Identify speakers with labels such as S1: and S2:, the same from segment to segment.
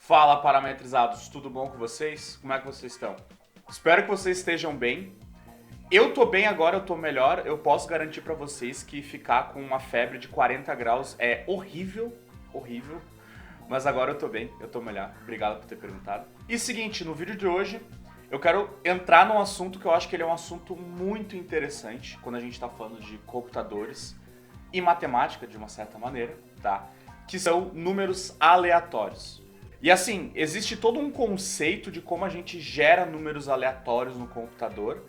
S1: Fala, parametrizados, tudo bom com vocês? Como é que vocês estão? Espero que vocês estejam bem. Eu tô bem agora, eu tô melhor. Eu posso garantir pra vocês que ficar com uma febre de 40 graus é horrível, horrível. Mas agora eu tô bem, eu tô melhor. Obrigado por ter perguntado. E seguinte, no vídeo de hoje eu quero entrar num assunto que eu acho que ele é um assunto muito interessante quando a gente tá falando de computadores e matemática de uma certa maneira, tá? Que são números aleatórios. E assim, existe todo um conceito de como a gente gera números aleatórios no computador.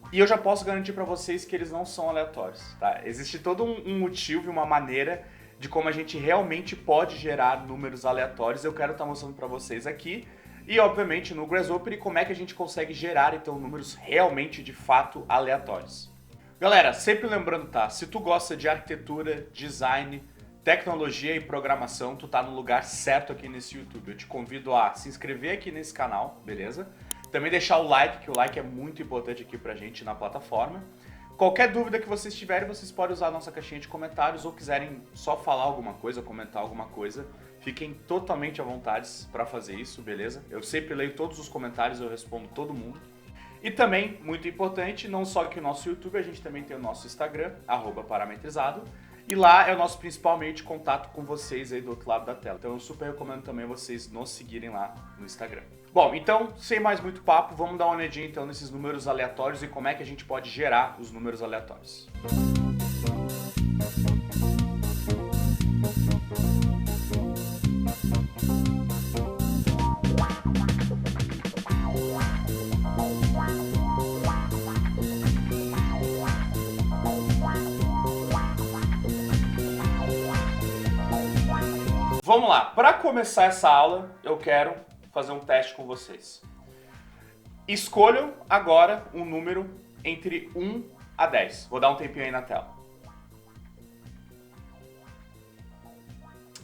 S1: E eu já posso garantir pra vocês que eles não são aleatórios, tá? Existe todo um motivo e uma maneira de como a gente realmente pode gerar números aleatórios. Eu quero estar mostrando pra vocês aqui. E obviamente no Grasshopper como é que a gente consegue gerar então números realmente de fato aleatórios. Galera, sempre lembrando, tá? Se tu gosta de arquitetura, design, tecnologia e programação, tu tá no lugar certo aqui nesse YouTube. Eu te convido a se inscrever aqui nesse canal, beleza? Também deixar o like, que o like é muito importante aqui pra gente na plataforma. Qualquer dúvida que vocês tiverem, vocês podem usar a nossa caixinha de comentários ou quiserem só falar alguma coisa, comentar alguma coisa, fiquem totalmente à vontade para fazer isso, beleza? Eu sempre leio todos os comentários, eu respondo todo mundo. E também, muito importante, não só aqui no nosso YouTube, a gente também tem o nosso Instagram, @parametrizado. E lá é o nosso principal meio de contato com vocês aí do outro lado da tela. Então eu super recomendo também vocês nos seguirem lá no Instagram. Bom, então, sem mais muito papo, vamos dar uma olhadinha então nesses números aleatórios e como é que a gente pode gerar os números aleatórios. Vamos lá, para começar essa aula, eu quero fazer um teste com vocês. Escolham agora um número entre 1 a 10. Vou dar um tempinho aí na tela.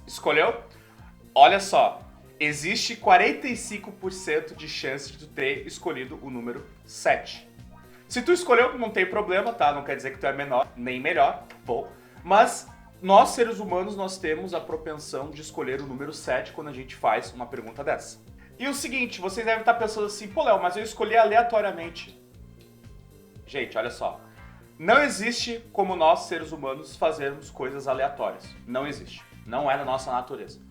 S1: Escolheu? Olha só, existe 45% de chance de tu ter escolhido o número 7. Se tu escolheu, não tem problema, tá? Não quer dizer que tu é menor, nem melhor, bom, mas nós, seres humanos, nós temos a propensão de escolher o número 7 quando a gente faz uma pergunta dessa. E o seguinte, vocês devem estar pensando assim, pô, Léo, mas eu escolhi aleatoriamente. Gente, olha só. Não existe como nós, seres humanos, fazermos coisas aleatórias. Não existe. Não é da nossa natureza.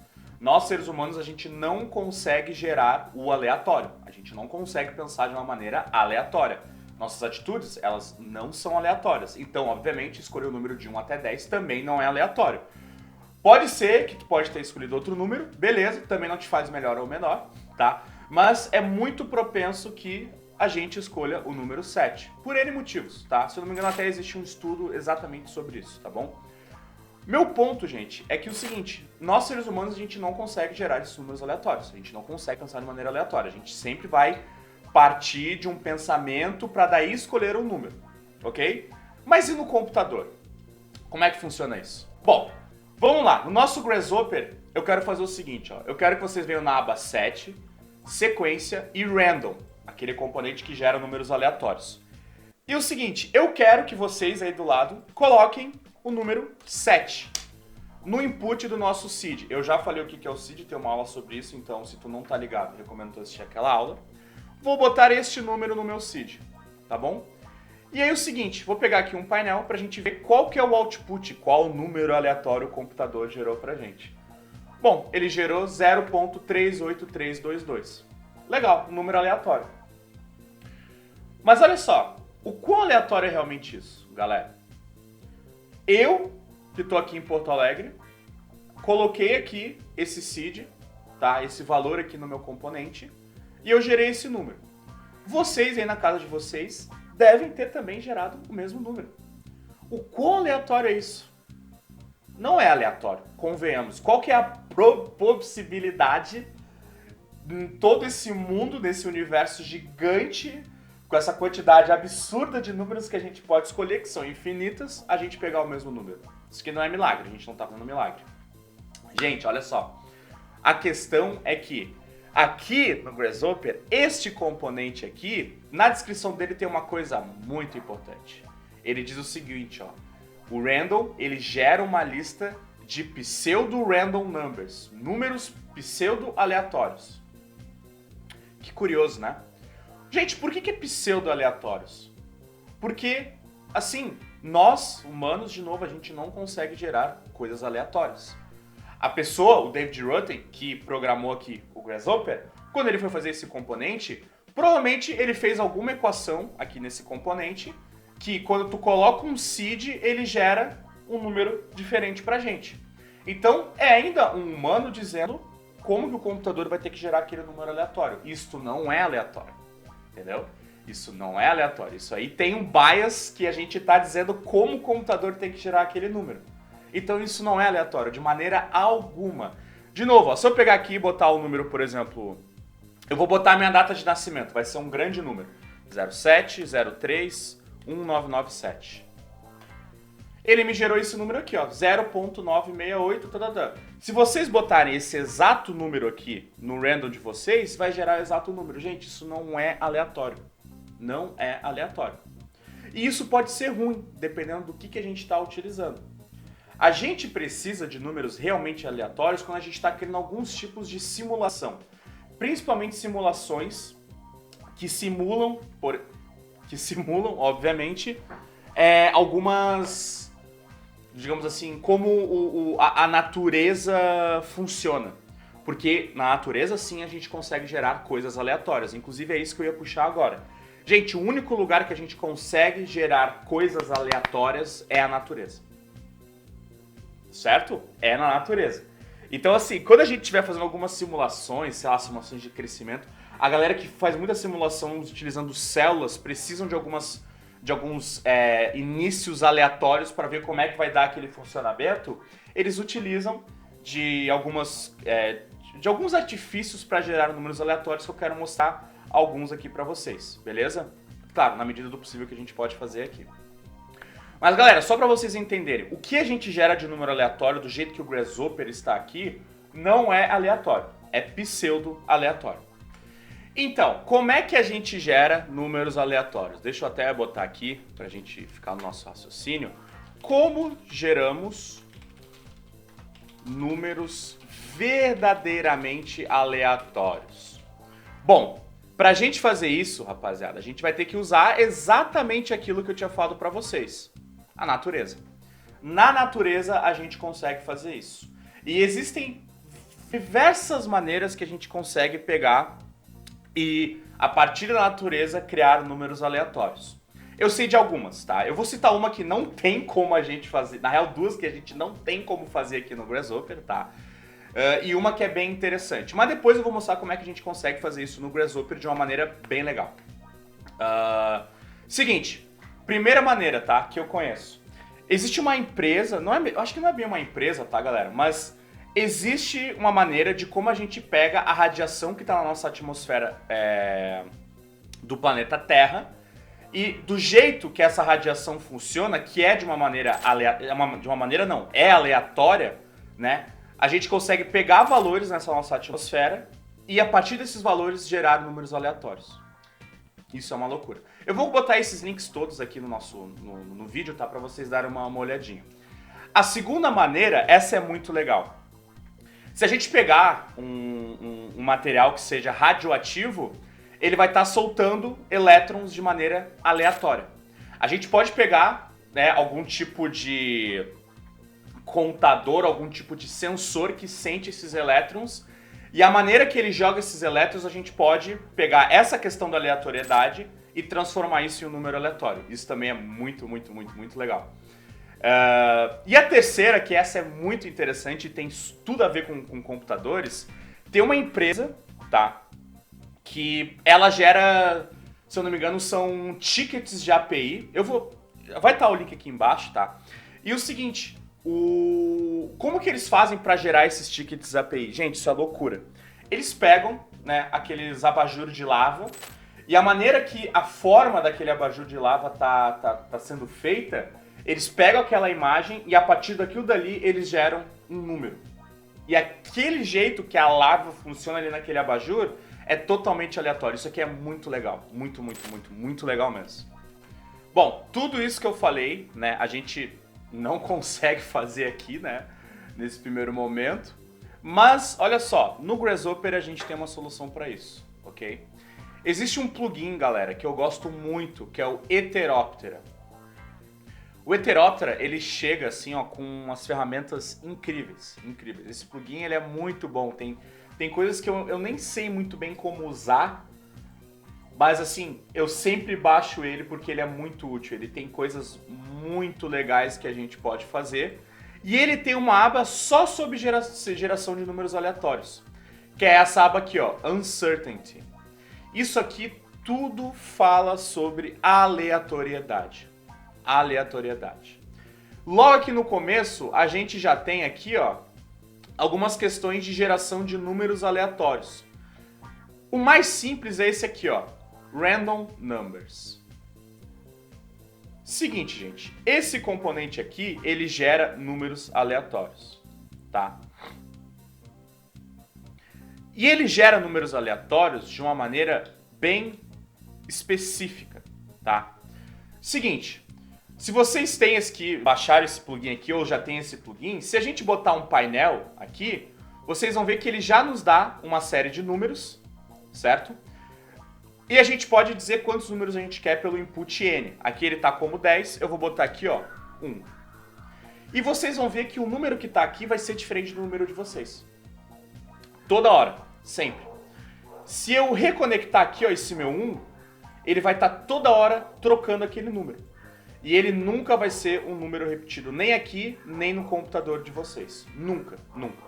S1: Nós, seres humanos, a gente não consegue gerar o aleatório. A gente não consegue pensar de uma maneira aleatória. Nossas atitudes, elas não são aleatórias. Então, obviamente, escolher o número de 1 até 10 também não é aleatório. Pode ser que tu pode ter escolhido outro número, beleza, também não te faz melhor ou menor, tá? Mas é muito propenso que a gente escolha o número 7, por N motivos, tá? Se eu não me engano, até existe um estudo exatamente sobre isso, tá bom? Meu ponto, gente, é que o seguinte, nós seres humanos, a gente não consegue gerar esses números aleatórios, a gente não consegue pensar de maneira aleatória, a gente sempre vai partir de um pensamento para daí escolher um número, ok? Mas e no computador? Como é que funciona isso? Bom, vamos lá. No nosso Grasshopper, eu quero fazer o seguinte, ó. Eu quero que vocês venham na aba 7, sequência e random, aquele componente que gera números aleatórios. E o seguinte, eu quero que vocês aí do lado coloquem o número 7 no input do nosso seed. Eu já falei o que é o seed, tem uma aula sobre isso, então se tu não tá ligado, recomendo tu assistir aquela aula. Vou botar este número no meu seed, tá bom? E aí o seguinte, vou pegar aqui um painel pra gente ver qual que é o output, qual número aleatório o computador gerou pra gente. Bom, ele gerou 0.38322. Legal, um número aleatório. Mas olha só, o quão aleatório é realmente isso, galera? Eu, que tô aqui em Porto Alegre, coloquei aqui esse seed, tá? Esse valor aqui no meu componente, e eu gerei esse número. Vocês aí na casa de vocês devem ter também gerado o mesmo número. O quão aleatório é isso? Não é aleatório, convenhamos. Qual que é a possibilidade em todo esse mundo, nesse universo gigante, com essa quantidade absurda de números que a gente pode escolher, que são infinitas, a gente pegar o mesmo número? Isso que não é milagre, a gente não tá falando milagre. Gente, olha só. A questão é que aqui no Grasshopper, este componente aqui, na descrição dele tem uma coisa muito importante. Ele diz o seguinte, ó. O random, ele gera uma lista de pseudo-random numbers, números pseudo-aleatórios. Que curioso, né? Gente, por que é pseudo-aleatórios? Porque, assim, nós, humanos, de novo, a gente não consegue gerar coisas aleatórias. A pessoa, o David Rutten, que programou aqui o Grasshopper, quando ele foi fazer esse componente, provavelmente ele fez alguma equação aqui nesse componente, que quando tu coloca um seed, ele gera um número diferente pra gente. Então, é ainda um humano dizendo como que o computador vai ter que gerar aquele número aleatório. Isto não é aleatório, entendeu? Isso não é aleatório. Isso aí tem um bias que a gente está dizendo como o computador tem que gerar aquele número. Então isso não é aleatório, de maneira alguma. De novo, ó, se eu pegar aqui e botar o número, por exemplo, eu vou botar a minha data de nascimento, vai ser um grande número. 07031997. Ele me gerou esse número aqui, ó, 0.968, tá. Se vocês botarem esse exato número aqui no random de vocês, vai gerar o exato número. Gente, isso não é aleatório. Não é aleatório. E isso pode ser ruim, dependendo do que a gente está utilizando. A gente precisa de números realmente aleatórios quando a gente está criando alguns tipos de simulação. Principalmente simulações que simulam, obviamente, algumas, digamos assim, como a natureza funciona. Porque na natureza, sim, a gente consegue gerar coisas aleatórias. Inclusive, é isso que eu ia puxar agora. Gente, o único lugar que a gente consegue gerar coisas aleatórias é a natureza. Certo? É na natureza. Então, assim, quando a gente estiver fazendo algumas simulações, sei lá, simulações de crescimento, a galera que faz muita simulação utilizando células precisam de alguns inícios aleatórios para ver como é que vai dar aquele funcionamento. Eles utilizam de alguns artifícios para gerar números aleatórios que eu quero mostrar alguns aqui para vocês, beleza? Claro, na medida do possível que a gente pode fazer aqui. Mas galera, só para vocês entenderem, o que a gente gera de número aleatório do jeito que o Grasshopper está aqui, não é aleatório, é pseudo-aleatório. Então, como é que a gente gera números aleatórios? Deixa eu até botar aqui para a gente ficar no nosso raciocínio. Como geramos números verdadeiramente aleatórios? Bom, para a gente fazer isso, rapaziada, a gente vai ter que usar exatamente aquilo que eu tinha falado para vocês. A natureza. Na natureza, a gente consegue fazer isso. E existem diversas maneiras que a gente consegue pegar e, a partir da natureza, criar números aleatórios. Eu sei de algumas, tá? Eu vou citar uma que não tem como a gente fazer, na real duas que a gente não tem como fazer aqui no Grasshopper, tá? E uma que é bem interessante. Mas depois eu vou mostrar como é que a gente consegue fazer isso no Grasshopper de uma maneira bem legal. Seguinte, primeira maneira, tá? Que eu conheço. Existe uma empresa, acho que não é bem uma empresa, tá, galera? Mas existe uma maneira de como a gente pega a radiação que está na nossa atmosfera do planeta Terra e do jeito que essa radiação funciona, que é de uma maneira aleatória, né? A gente consegue pegar valores nessa nossa atmosfera e a partir desses valores gerar números aleatórios. Isso é uma loucura. Eu vou botar esses links todos aqui no vídeo, tá? Para vocês darem uma olhadinha. A segunda maneira, essa é muito legal. Se a gente pegar um material que seja radioativo, ele vai estar soltando elétrons de maneira aleatória. A gente pode pegar, né, algum tipo de contador, algum tipo de sensor que sente esses elétrons, e a maneira que ele joga esses elétrons, a gente pode pegar essa questão da aleatoriedade e transformar isso em um número aleatório. Isso também é muito, muito, muito, muito legal. E a terceira, que essa é muito interessante e tem tudo a ver com computadores, tem uma empresa, tá, que ela gera, se eu não me engano, são tickets de API. Vai estar o link aqui embaixo, tá? E o seguinte, como que eles fazem para gerar esses tickets API? Gente, isso é loucura. Eles pegam, né, aqueles abajures de lava, e a maneira que a forma daquele abajur de lava tá sendo feita, eles pegam aquela imagem e a partir daquilo dali eles geram um número. E aquele jeito que a lava funciona ali naquele abajur é totalmente aleatório. Isso aqui é muito legal. Muito, muito, muito, muito legal mesmo. Bom, tudo isso que eu falei, né, a gente não consegue fazer aqui, né, nesse primeiro momento. Mas, olha só, no Grasshopper a gente tem uma solução para isso, ok? Existe um plugin, galera, que eu gosto muito, que é o Heteroptera. O Heteroptera, ele chega assim, ó, com umas ferramentas incríveis, incríveis. Esse plugin, ele é muito bom, tem coisas que eu nem sei muito bem como usar, mas assim, eu sempre baixo ele porque ele é muito útil. Ele tem coisas muito legais que a gente pode fazer. E ele tem uma aba só sobre geração de números aleatórios, que é essa aba aqui, ó, Uncertainty. Isso aqui tudo fala sobre aleatoriedade. Aleatoriedade. Logo aqui no começo, a gente já tem aqui, ó, algumas questões de geração de números aleatórios. O mais simples é esse aqui, ó, Random Numbers. Seguinte, gente, esse componente aqui, ele gera números aleatórios, tá? E ele gera números aleatórios de uma maneira bem específica, tá? Seguinte, se vocês têm baixaram esse plugin aqui ou já tem esse plugin, se a gente botar um painel aqui, vocês vão ver que ele já nos dá uma série de números, certo? E a gente pode dizer quantos números a gente quer pelo input n. Aqui ele está como 10, eu vou botar aqui, ó, 1. E vocês vão ver que o número que está aqui vai ser diferente do número de vocês. Toda hora, sempre. Se eu reconectar aqui, ó, esse meu 1, ele vai estar toda hora trocando aquele número. E ele nunca vai ser um número repetido, nem aqui, nem no computador de vocês. Nunca, nunca.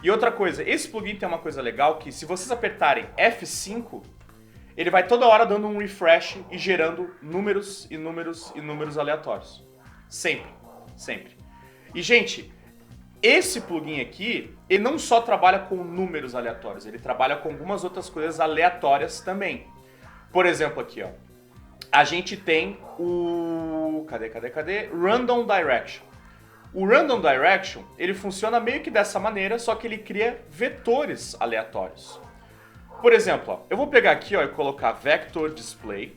S1: E outra coisa, esse plugin tem uma coisa legal que se vocês apertarem F5, ele vai toda hora dando um refresh e gerando números e números e números aleatórios. Sempre, sempre. E, gente, esse plugin aqui, ele não só trabalha com números aleatórios, ele trabalha com algumas outras coisas aleatórias também. Por exemplo, aqui, ó, a gente tem o... Cadê? Random Direction. O Random Direction, ele funciona meio que dessa maneira, só que ele cria vetores aleatórios. Por exemplo, ó, eu vou pegar aqui, ó, e colocar Vector Display.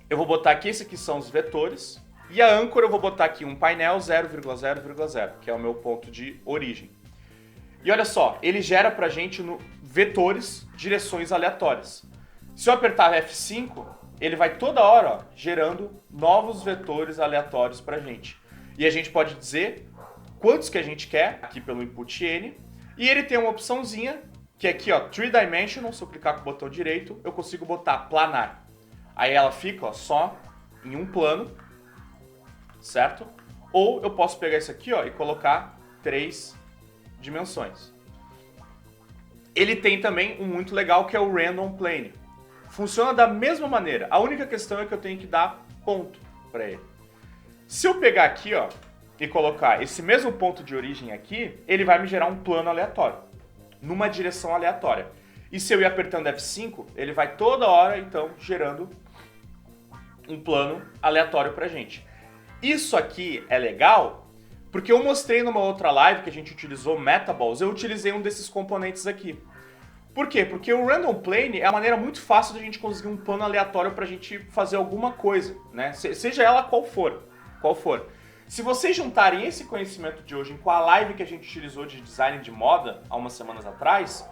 S1: Eu vou botar aqui, esses aqui são os vetores. E a âncora eu vou botar aqui um painel 0,0,0, que é o meu ponto de origem. E olha só, ele gera pra gente vetores, direções aleatórias. Se eu apertar F5, ele vai toda hora, ó, gerando novos vetores aleatórios pra gente. E a gente pode dizer quantos que a gente quer, aqui pelo input n. E ele tem uma opçãozinha, que é aqui, ó, 3-dimensional. Se eu clicar com o botão direito, eu consigo botar planar. Aí ela fica, ó, só em um plano, certo? Ou eu posso pegar isso aqui, ó, e colocar 3 dimensões. Ele tem também um muito legal que é o Random Plane. Funciona da mesma maneira. A única questão é que eu tenho que dar ponto para ele. Se eu pegar aqui, ó, e colocar esse mesmo ponto de origem aqui, ele vai me gerar um plano aleatório, numa direção aleatória. E se eu ir apertando F5, ele vai toda hora, então, gerando um plano aleatório pra gente. Isso aqui é legal porque eu mostrei numa outra live que a gente utilizou Metaballs, eu utilizei um desses componentes aqui. Por quê? Porque o Random Plane é a maneira muito fácil de a gente conseguir um plano aleatório pra gente fazer alguma coisa, né? Seja ela qual for. Se vocês juntarem esse conhecimento de hoje com a live que a gente utilizou de design de moda há umas semanas atrás,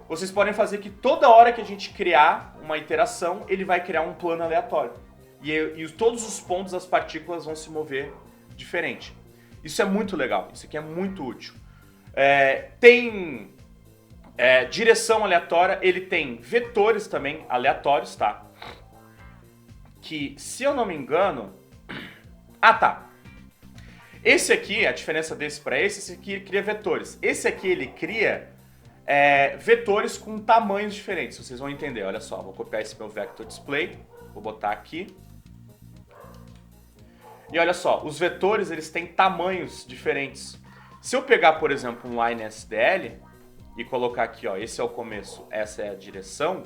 S1: vocês podem fazer que toda hora que a gente criar uma iteração, ele vai criar um plano aleatório. E todos os pontos das partículas vão se mover diferente. Isso é muito legal, isso aqui é muito útil. Tem direção aleatória, ele tem vetores também aleatórios, tá? Que, se eu não me engano... Ah, tá. Esse aqui, a diferença desse para esse aqui ele cria vetores. Esse aqui ele cria vetores com tamanhos diferentes, vocês vão entender. Olha só, vou copiar esse meu Vector Display, vou botar aqui. E olha só, os vetores eles têm tamanhos diferentes. Se eu pegar, por exemplo, um line SDL e colocar aqui, ó, esse é o começo, essa é a direção,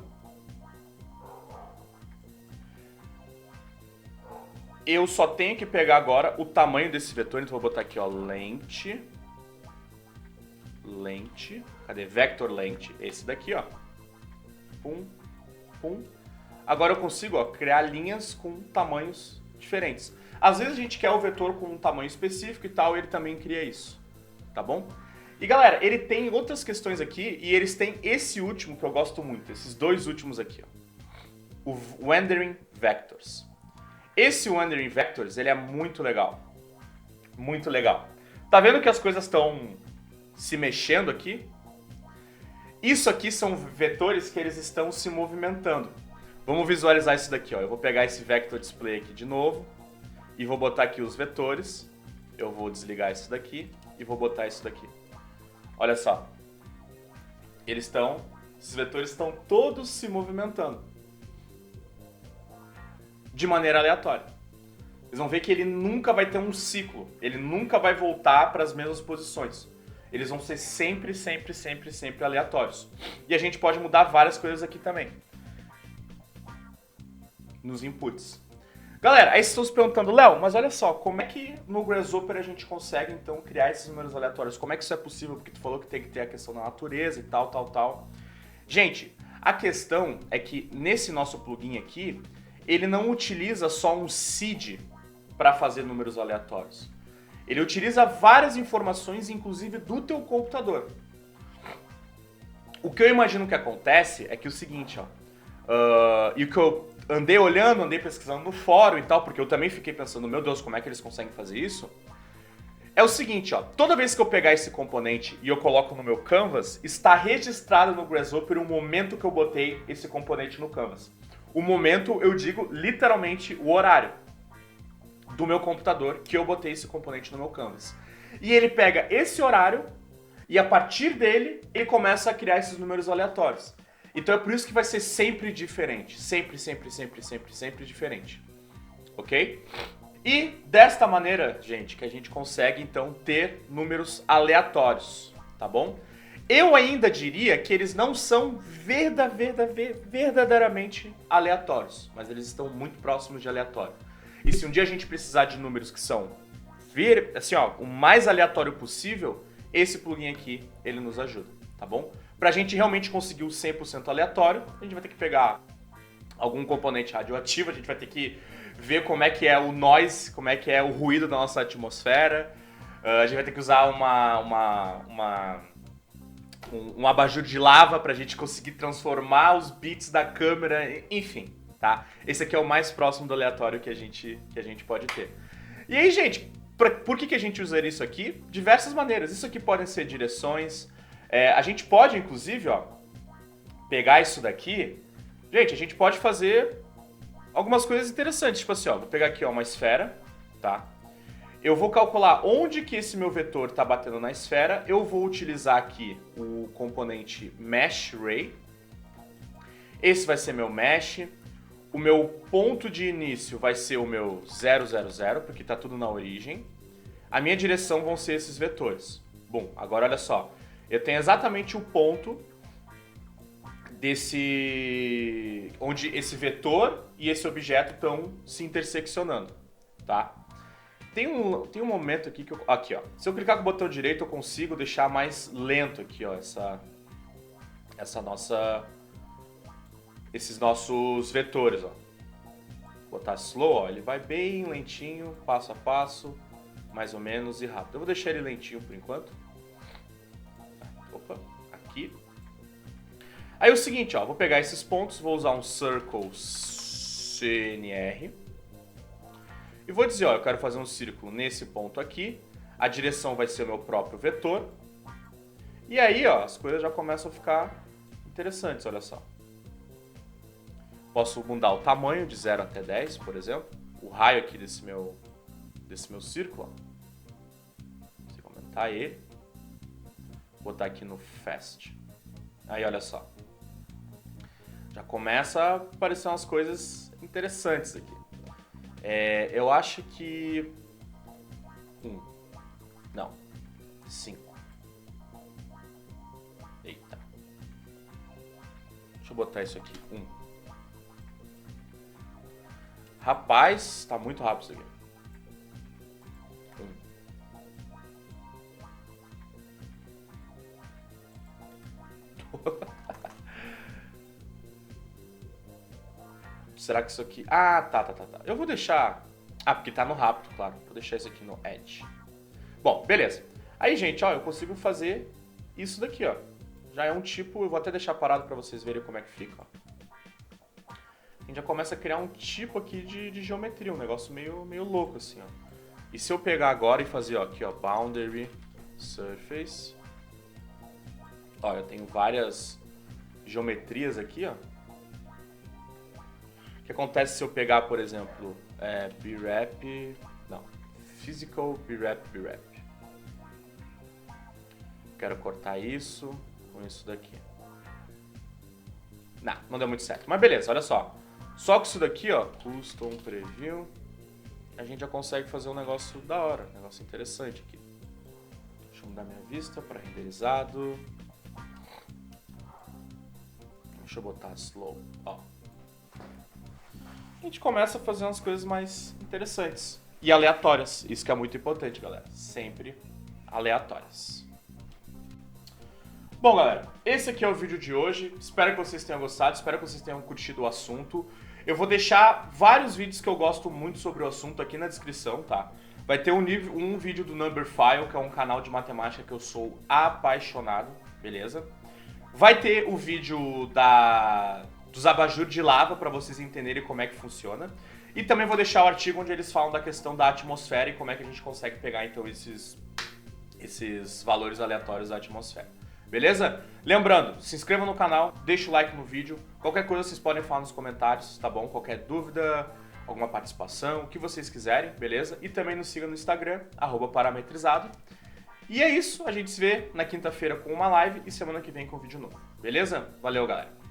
S1: eu só tenho que pegar agora o tamanho desse vetor, então vou botar aqui, ó, lente, cadê? Vector length, esse daqui, ó, pum, pum. Agora eu consigo, ó, criar linhas com tamanhos diferentes. Às vezes a gente quer o vetor com um tamanho específico e tal, ele também cria isso, tá bom? E galera, ele tem outras questões aqui e eles têm esse último que eu gosto muito, esses dois últimos aqui, ó. O Wandering Vectors. Esse Wandering Vectors, ele é muito legal. Muito legal. Tá vendo que as coisas estão se mexendo aqui? Isso aqui são vetores que eles estão se movimentando. Vamos visualizar isso daqui, ó. Eu vou pegar esse Vector Display aqui de novo e vou botar aqui os vetores. Eu vou desligar isso daqui e vou botar isso daqui. Olha só. Esses vetores estão todos se movimentando de maneira aleatória. Vocês vão ver que ele nunca vai ter um ciclo. Ele nunca vai voltar para as mesmas posições. Eles vão ser sempre, sempre, sempre, sempre aleatórios. E a gente pode mudar várias coisas aqui também. Nos inputs. Galera, aí vocês estão se perguntando, Léo, mas olha só, como é que no Grasshopper a gente consegue, então, criar esses números aleatórios? Como é que isso é possível? Porque tu falou que tem que ter a questão da natureza e tal, tal, tal. Gente, a questão é que nesse nosso plugin aqui, ele não utiliza só um seed para fazer números aleatórios. Ele utiliza várias informações, inclusive do teu computador. O que eu imagino que acontece é que o seguinte, ó. E o que eu andei olhando, andei pesquisando no fórum e tal, porque eu também fiquei pensando, meu Deus, como é que eles conseguem fazer isso? É o seguinte, ó. Toda vez que eu pegar esse componente e eu coloco no meu canvas, está registrado no Grasshopper o momento que eu botei esse componente no canvas. O momento, eu digo literalmente o horário do meu computador que eu botei esse componente no meu canvas. E ele pega esse horário e a partir dele ele começa a criar esses números aleatórios. Então é por isso que vai ser sempre diferente. Sempre, sempre, sempre, sempre, sempre diferente. Ok? E desta maneira, gente, que a gente consegue então ter números aleatórios, tá bom? Eu ainda diria que eles não são verdadeiramente aleatórios, mas eles estão muito próximos de aleatório. E se um dia a gente precisar de números que são assim, ó, o mais aleatório possível, esse plugin aqui, ele nos ajuda, tá bom? Pra gente realmente conseguir o 100% aleatório, a gente vai ter que pegar algum componente radioativo, a gente vai ter que ver como é que é o noise, como é que é o ruído da nossa atmosfera, a gente vai ter que usar um abajur de lava pra gente conseguir transformar os bits da câmera, enfim, tá? Esse aqui é o mais próximo do aleatório que a gente pode ter. E aí, gente, por que a gente usaria isso aqui? Diversas maneiras. Isso aqui podem ser direções. A gente pode, inclusive, ó, pegar isso daqui. Gente, a gente pode fazer algumas coisas interessantes. Tipo assim, ó, vou pegar aqui ó, uma esfera, tá? Eu vou calcular onde que esse meu vetor está batendo na esfera. Eu vou utilizar aqui o componente Mesh Ray. Esse vai ser meu mesh. O meu ponto de início vai ser o meu 0, 0, 0, porque está tudo na origem. A minha direção vão ser esses vetores. Bom, agora olha só. Eu tenho exatamente o ponto onde esse vetor e esse objeto estão se interseccionando, tá? Tem um momento aqui que eu... Aqui, ó. Se eu clicar com o botão direito, eu consigo deixar mais lento aqui, ó, esses nossos vetores, ó. Vou botar slow, ó, ele vai bem lentinho, passo a passo, mais ou menos, e rápido. Eu vou deixar ele lentinho por enquanto. Opa, aqui. Aí é o seguinte, ó, vou pegar esses pontos, vou usar um Circle CNR. E vou dizer, ó, eu quero fazer um círculo nesse ponto aqui. A direção vai ser o meu próprio vetor. E aí, ó, as coisas já começam a ficar interessantes, olha só. Posso mudar o tamanho de 0 até 10, por exemplo. O raio aqui desse meu círculo, ó. Consigo aumentar ele. Vou botar aqui no Fast. Aí, olha só. Já começa a aparecer umas coisas interessantes aqui. Eu acho que... 5. Eita. Deixa eu botar isso aqui. 1. Rapaz, tá muito rápido isso aqui. 1. Será que isso aqui... Ah, tá. Eu vou deixar... Ah, porque tá no rápido, claro. Vou deixar isso aqui no Edge. Bom, beleza. Aí, gente, ó, eu consigo fazer isso daqui, ó. Já é um tipo, eu vou até deixar parado pra vocês verem como é que fica, ó. A gente já começa a criar um tipo aqui de geometria, um negócio meio louco, assim, ó. E se eu pegar agora e fazer, ó, aqui, ó, boundary, surface. Ó, eu tenho várias geometrias aqui, ó. O que acontece se eu pegar, por exemplo, B-Wrap, não, Physical B-Wrap. Quero cortar isso com isso daqui. Não deu muito certo, mas beleza, olha só. Só com isso daqui, ó, Custom Preview, a gente já consegue fazer um negócio da hora, um negócio interessante aqui. Deixa eu mudar minha vista para renderizado. Deixa eu botar slow, ó. A gente começa a fazer umas coisas mais interessantes e aleatórias. Isso que é muito importante, galera. Sempre aleatórias. Bom, galera, esse aqui é o vídeo de hoje. Espero que vocês tenham gostado, espero que vocês tenham curtido o assunto. Eu vou deixar vários vídeos que eu gosto muito sobre o assunto aqui na descrição, tá? Vai ter um vídeo do Numberphile, que é um canal de matemática que eu sou apaixonado, beleza? Vai ter o vídeo dos abajur de lava para vocês entenderem como é que funciona. E também vou deixar o artigo onde eles falam da questão da atmosfera e como é que a gente consegue pegar então esses valores aleatórios da atmosfera. Beleza? Lembrando, se inscreva no canal, deixa o like no vídeo. Qualquer coisa vocês podem falar nos comentários, tá bom? Qualquer dúvida, alguma participação, o que vocês quiserem, beleza? E também nos siga no Instagram, @parametrizado. E é isso, a gente se vê na quinta-feira com uma live e semana que vem com um vídeo novo. Beleza? Valeu, galera!